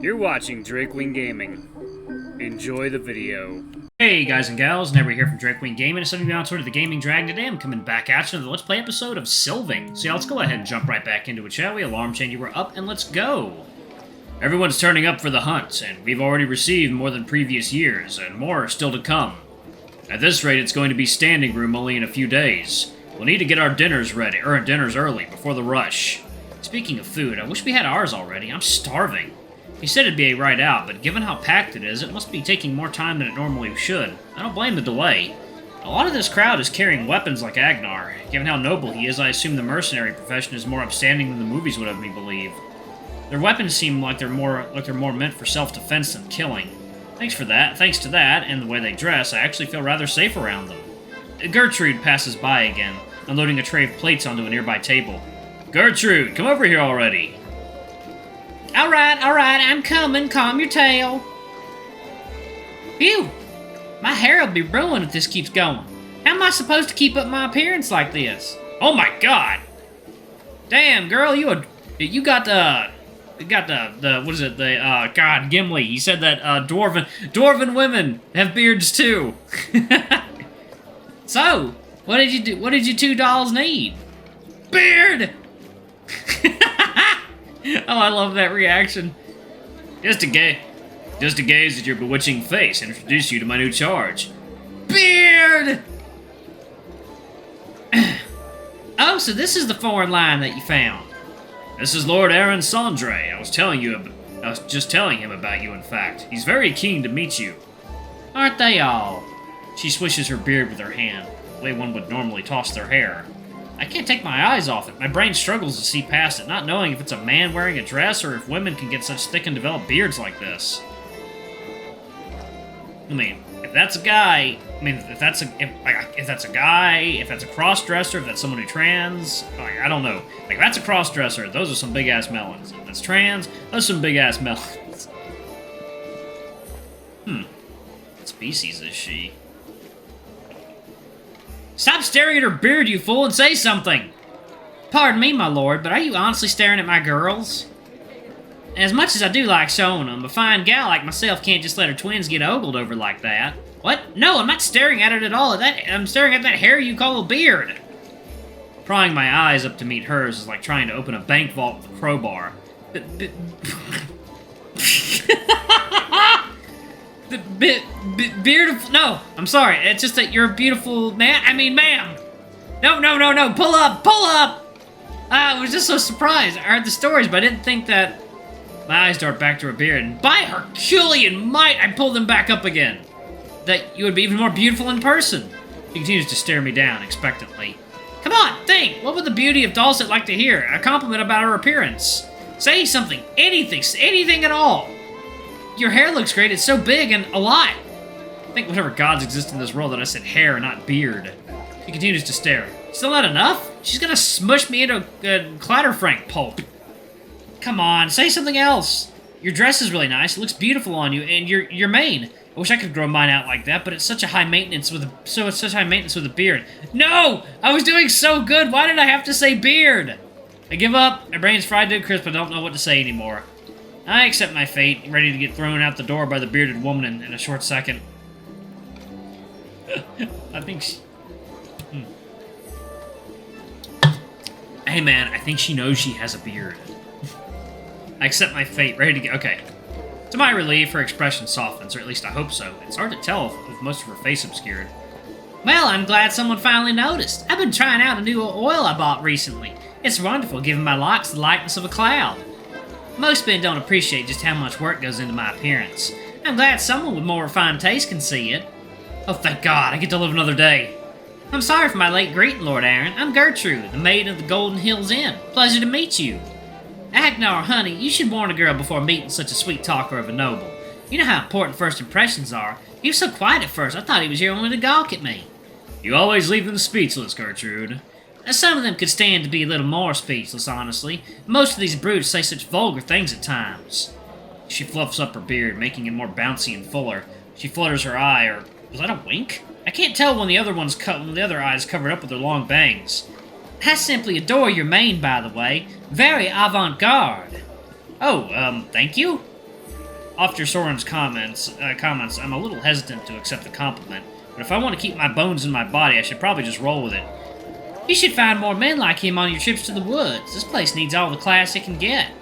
You're watching Drakewing Gaming. Enjoy the video. Hey guys and gals, Never here from Drakewing Gaming. It's something on Twitter, the Gaming Dragon. Today I'm coming back at you with the Let's Play episode of Sylving. So yeah, let's go ahead and jump right back into it, shall we? Alarm chain, you were up, and let's go! Everyone's turning up for the hunt, and we've already received more than previous years, and more are still to come. At this rate, it's going to be standing room only in a few days. We'll need to get our dinners ready, or dinners early, before the rush. Speaking of food, I wish we had ours already. I'm starving. He said it'd be a ride out, but given how packed it is, it must be taking more time than it normally should. I don't blame the delay. A lot of this crowd is carrying weapons like Agnar. Given how noble he is, I assume the mercenary profession is more upstanding than the movies would have me believe. Their weapons seem like they're more meant for self-defense than killing. Thanks to that, and the way they dress, I actually feel rather safe around them. Gertrude passes by again, unloading a tray of plates onto a nearby table. Gertrude, come over here already! Alright, I'm coming. Calm your tail. Phew! My hair will be ruined if this keeps going. How am I supposed to keep up my appearance like this? Oh my god! Damn, girl, you got the what is it? God, Gimli. He said that dwarven women have beards too. So, what did you do? What did you two dolls need? Beard. Oh, I love that reaction. Just to gaze at your bewitching face and introduce you to my new charge. Beard! Oh, so this is the foreign line that you found. This is Lord Aaron Sandre. I was just telling him about you, in fact. He's very keen to meet you. Aren't they all? She swishes her beard with her hand, the way one would normally toss their hair. I can't take my eyes off it. My brain struggles to see past it, not knowing if it's a man wearing a dress or if women can get such thick and developed beards like this. I mean, if that's a guy, if that's a guy, if that's a cross-dresser, if that's someone who trans, I don't know. Like, if that's a cross-dresser, those are some big-ass melons. If that's trans, those are some big-ass melons. What species is she? Stop staring at her beard, you fool, and say something! Pardon me, my lord, but are you honestly staring at my girls? As much as I do like showing them, a fine gal like myself can't just let her twins get ogled over like that. What? No, I'm not staring at it at all. I'm staring at that hair you call a beard. Prying my eyes up to meet hers is like trying to open a bank vault with a crowbar. Beautiful. No, I'm sorry. It's just that you're a beautiful man. I mean, ma'am. No. Pull up. I was just so surprised. I heard the stories, but I didn't think that. My eyes dart back to her beard, and by Herculean might, I pull them back up again. That you would be even more beautiful in person. She continues to stare me down expectantly. Come on, think. What would the beauty of Dolset like to hear? A compliment about her appearance. Say something. Anything at all. Your hair looks great. It's so big and alive. I think whatever gods exist in this world that I said hair, not beard. She continues to stare. Still not enough? She's gonna smush me into a clatterfrank pulp. Come on, say something else. Your dress is really nice. It looks beautiful on you, and your mane. I wish I could grow mine out like that, but it's such a high maintenance with a beard. No, I was doing so good. Why did I have to say beard? I give up. My brain's fried to a crisp. I don't know what to say anymore. I accept my fate, ready to get thrown out the door by the bearded woman in a short second. I think she... Hey man, I think she knows she has a beard. I accept my fate, ready to get... Okay. To my relief, her expression softens, or at least I hope so. It's hard to tell with most of her face obscured. Well, I'm glad someone finally noticed. I've been trying out a new oil I bought recently. It's wonderful, giving my locks the likeness of a cloud. Most men don't appreciate just how much work goes into my appearance. I'm glad someone with more refined taste can see it. Oh, thank God, I get to live another day. I'm sorry for my late greeting, Lord Aaron. I'm Gertrude, the maid of the Golden Hills Inn. Pleasure to meet you. Agnar, honey, you should warn a girl before meeting such a sweet talker of a noble. You know how important first impressions are. You were so quiet at first, I thought he was here only to gawk at me. You always leave them speechless, Gertrude. Some of them could stand to be a little more speechless, honestly. Most of these brutes say such vulgar things at times. She fluffs up her beard, making it more bouncy and fuller. She flutters her eye, or was that a wink? I can't tell when the other eye is covered up with her long bangs. I simply adore your mane, by the way. Very avant-garde. Oh, thank you? After Soren's comments, I'm a little hesitant to accept the compliment, but if I want to keep my bones in my body, I should probably just roll with it. You should find more men like him on your trips to the woods. This place needs all the class it can get.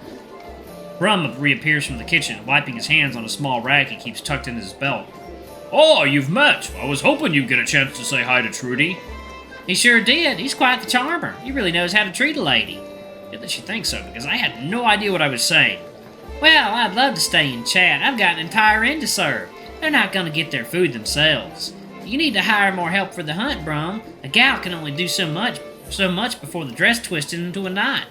Brum reappears from the kitchen, wiping his hands on a small rag he keeps tucked in his belt. Oh, you've met. I was hoping you'd get a chance to say hi to Trudy. He sure did. He's quite the charmer. He really knows how to treat a lady. Good that she thinks so, because I had no idea what I was saying. Well, I'd love to stay and chat. I've got an entire inn to serve. They're not going to get their food themselves. You need to hire more help for the hunt, Brum. A gal can only do so much before the dress twists into a knot.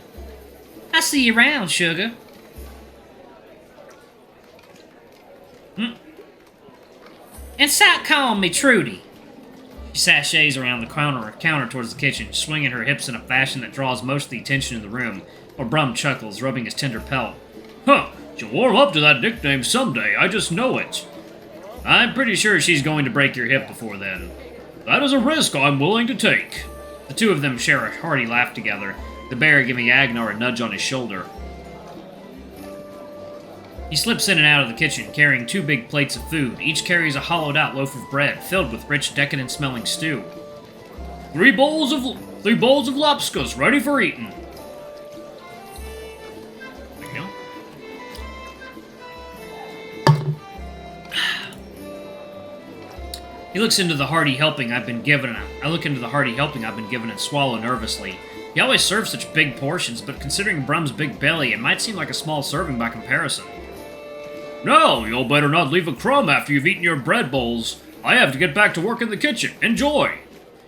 I'll see you around, sugar. And stop calling me Trudy. She sashays around the counter towards the kitchen, swinging her hips in a fashion that draws most of the attention in the room, while Brum chuckles, rubbing his tender pelt. Huh, she'll warm up to that nickname someday, I just know it. I'm pretty sure she's going to break your hip before then. That is a risk I'm willing to take. The two of them share a hearty laugh together, the bear giving Agnar a nudge on his shoulder. He slips in and out of the kitchen, carrying 2 big plates of food. Each carries a hollowed-out loaf of bread, filled with rich, decadent-smelling stew. 3 bowls of lapskas ready for eating. There you go. He looks into the hearty helping I've been given. I look into the hearty helping I've been given and swallow nervously. He always serves such big portions, but considering Brum's big belly, it might seem like a small serving by comparison. No, you'll better not leave a crumb after you've eaten your bread bowls. I have to get back to work in the kitchen. Enjoy!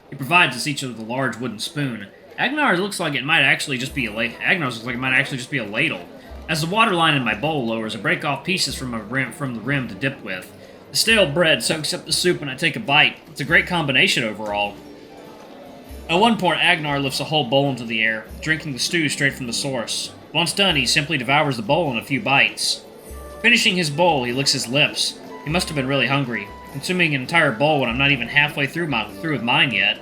He provides us each with a large wooden spoon. Agnar's looks like it might actually just be a ladle. As the water line in my bowl lowers, I break off pieces from the rim to dip with. The stale bread soaks up the soup and I take a bite. It's a great combination overall. At one point, Agnar lifts a whole bowl into the air, drinking the stew straight from the source. Once done, he simply devours the bowl in a few bites. Finishing his bowl, he licks his lips. He must have been really hungry, consuming an entire bowl when I'm not even halfway through with mine yet.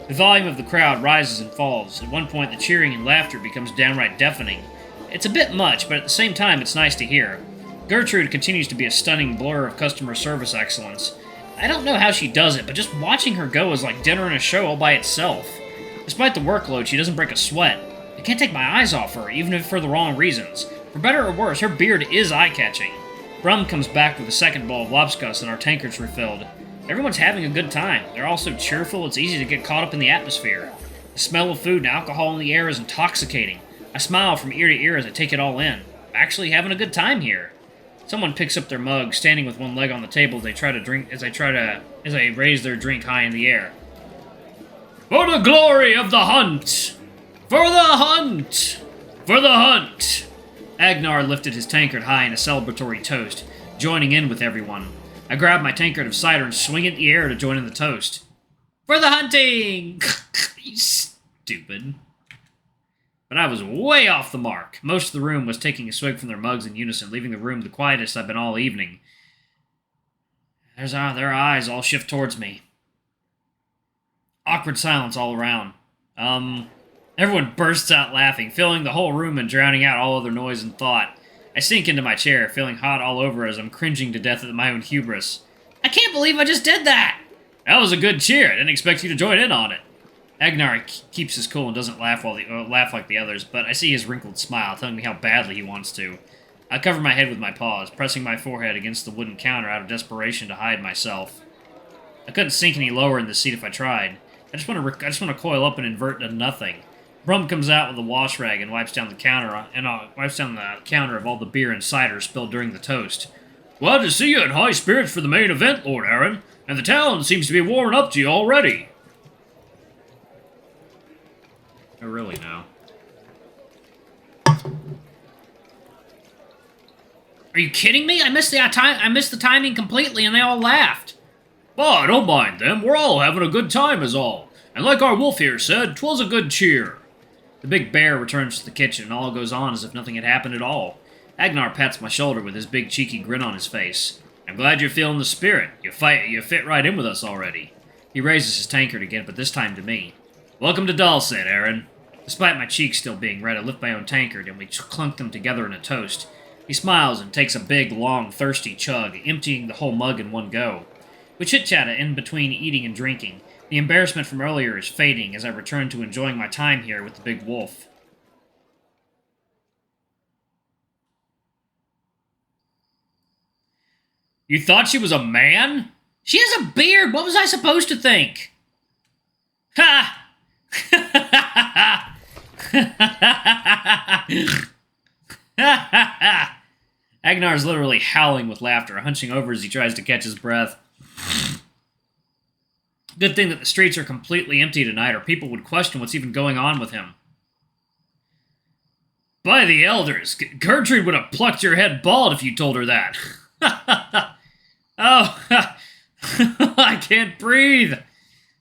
The volume of the crowd rises and falls. At one point, the cheering and laughter becomes downright deafening. It's a bit much, but at the same time, it's nice to hear. Gertrude continues to be a stunning blur of customer service excellence. I don't know how she does it, but just watching her go is like dinner and a show all by itself. Despite the workload, she doesn't break a sweat. I can't take my eyes off her, even if for the wrong reasons. For better or worse, her beard is eye-catching. Brum comes back with a second bowl of lobscouse and our tankards refilled. Everyone's having a good time. They're all so cheerful, it's easy to get caught up in the atmosphere. The smell of food and alcohol in the air is intoxicating. I smile from ear to ear as I take it all in. I'm actually having a good time here. Someone picks up their mug, standing with one leg on the table as they raise their drink high in the air. For the glory of the hunt! For the hunt! For the hunt! Agnar lifted his tankard high in a celebratory toast, joining in with everyone. I grab my tankard of cider and swing it in the air to join in the toast. For the hunting! You stupid. But I was way off the mark. Most of the room was taking a swig from their mugs in unison, leaving the room the quietest I've been all evening. Their eyes all shift towards me. Awkward silence all around. Everyone bursts out laughing, filling the whole room and drowning out all other noise and thought. I sink into my chair, feeling hot all over as I'm cringing to death at my own hubris. I can't believe I just did that! That was a good cheer. I didn't expect you to join in on it. Agnar keeps his cool and doesn't laugh like the others, but I see his wrinkled smile, telling me how badly he wants to. I cover my head with my paws, pressing my forehead against the wooden counter out of desperation to hide myself. I couldn't sink any lower in the seat if I tried. I just want to coil up and invert to nothing. Brum comes out with a wash rag and wipes down the counter of all the beer and cider spilled during the toast. Glad to see you in high spirits for the main event, Lord Aaron, and the town seems to be warming up to you already. Oh, really now? Are you kidding me? I missed the timing completely, and they all laughed. Bah, don't mind them. We're all having a good time, is all. And like our wolf here said, 'twas a good cheer. The big bear returns to the kitchen, and all goes on as if nothing had happened at all. Agnar pats my shoulder with his big cheeky grin on his face. I'm glad you're feeling the spirit. You fit right in with us already. He raises his tankard again, but this time to me. Welcome to Dolset, Aaron. Despite my cheeks still being red, I lift my own tankard, and we clunk them together in a toast. He smiles and takes a big, long, thirsty chug, emptying the whole mug in one go. We chit-chat in between eating and drinking. The embarrassment from earlier is fading as I return to enjoying my time here with the big wolf. You thought she was a man? She has a beard! What was I supposed to think? Ha! Agnar's literally howling with laughter, hunching over as he tries to catch his breath. Good thing that the streets are completely empty tonight, or people would question what's even going on with him. By the elders, Gertrude would have plucked your head bald if you told her that. Oh, I can't breathe.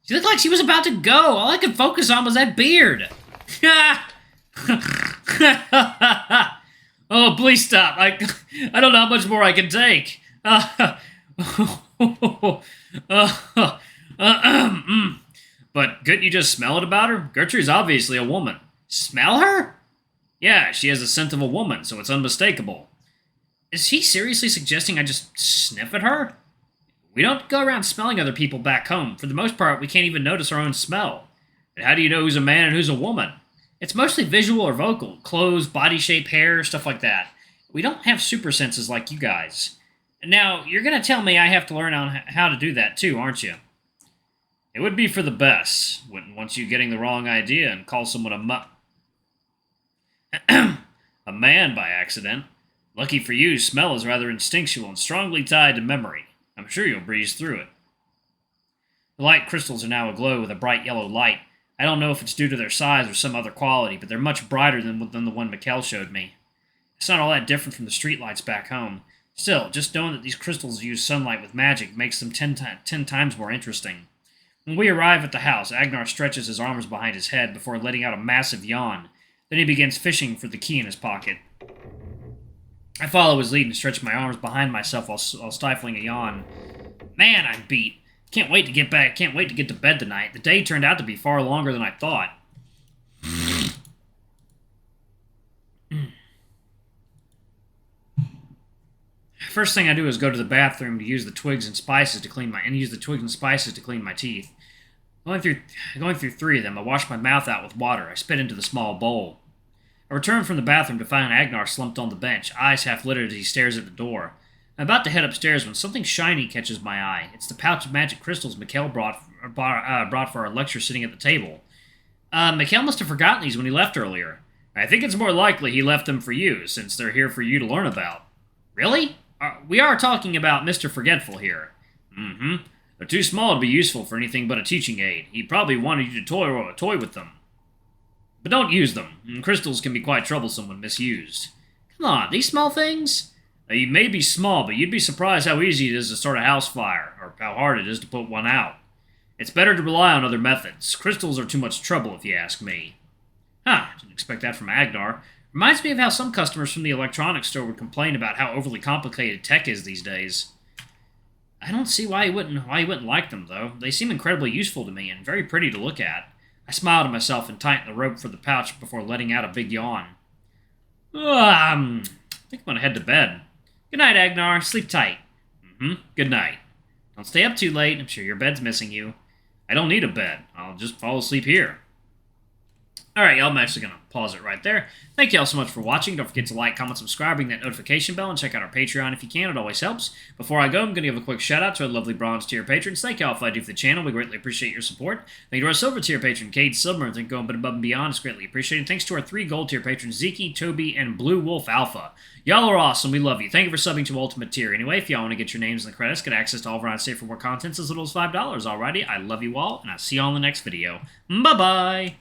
She looked like she was about to go. All I could focus on was that beard. Oh, please stop. I don't know how much more I can take. But couldn't you just smell it about her? Gertrude's obviously a woman. Smell her? Yeah, she has the scent of a woman, so it's unmistakable. Is he seriously suggesting I just sniff at her? We don't go around smelling other people back home. For the most part, we can't even notice our own smell. And how do you know who's a man and who's a woman? It's mostly visual or vocal. Clothes, body shape, hair, stuff like that. We don't have super senses like you guys. Now, you're going to tell me I have to learn on how to do that too, aren't you? It would be for the best. Wouldn't want you getting the wrong idea and call someone a man by accident. Lucky for you, smell is rather instinctual and strongly tied to memory. I'm sure you'll breeze through it. The light crystals are now aglow with a bright yellow light. I don't know if it's due to their size or some other quality, but they're much brighter than the one Mikkel showed me. It's not all that different from the streetlights back home. Still, just knowing that these crystals use sunlight with magic makes them 10 times more interesting. When we arrive at the house, Agnar stretches his arms behind his head before letting out a massive yawn. Then he begins fishing for the key in his pocket. I follow his lead and stretch my arms behind myself while stifling a yawn. Man, I'm beat. Can't wait to get back. Can't wait to get to bed tonight. The day turned out to be far longer than I thought. First thing I do is go to the bathroom to use the twigs and spices to clean my teeth. Going through 3 of them, I wash my mouth out with water. I spit into the small bowl. I return from the bathroom to find Agnar slumped on the bench, eyes half lit as he stares at the door. I'm about to head upstairs when something shiny catches my eye. It's the pouch of magic crystals Mikkel brought for our lecture sitting at the table. Mikkel must have forgotten these when he left earlier. I think it's more likely he left them for you, since they're here for you to learn about. Really? We are talking about Mr. Forgetful here. Mm-hmm. They're too small to be useful for anything but a teaching aid. He probably wanted you to toy with them. But don't use them. Crystals can be quite troublesome when misused. Come on, these small things? You may be small, but you'd be surprised how easy it is to start a house fire, or how hard it is to put one out. It's better to rely on other methods. Crystals are too much trouble, if you ask me. Didn't expect that from Agnar. Reminds me of how some customers from the electronics store would complain about how overly complicated tech is these days. I don't see why he wouldn't like them, though. They seem incredibly useful to me and very pretty to look at. I smile to myself and tighten the rope for the pouch before letting out a big yawn. I think I'm going to head to bed. Good night, Agnar. Sleep tight. Good night. Don't stay up too late. I'm sure your bed's missing you. I don't need a bed. I'll just fall asleep here. Alright, y'all, I'm actually going to pause it right there. Thank y'all so much for watching. Don't forget to like, comment, subscribe, ring that notification bell, and check out our Patreon if you can. It always helps. Before I go, I'm going to give a quick shout-out to our lovely bronze tier patrons. Thank y'all for what I do for the channel. We greatly appreciate your support. Thank you to our silver tier patron, Cade Silver, and thank you going above and beyond. It's greatly appreciated. Thanks to our 3 gold tier patrons, Zeke, Toby, and Blue Wolf Alpha. Y'all are awesome. We love you. Thank you for subbing to Ultimate Tier. Anyway, if y'all want to get your names in the credits, get access to all of our on-sale for more contents as little as $5. Alrighty, I love you all, and I'll see y'all in the next video. Bye-bye!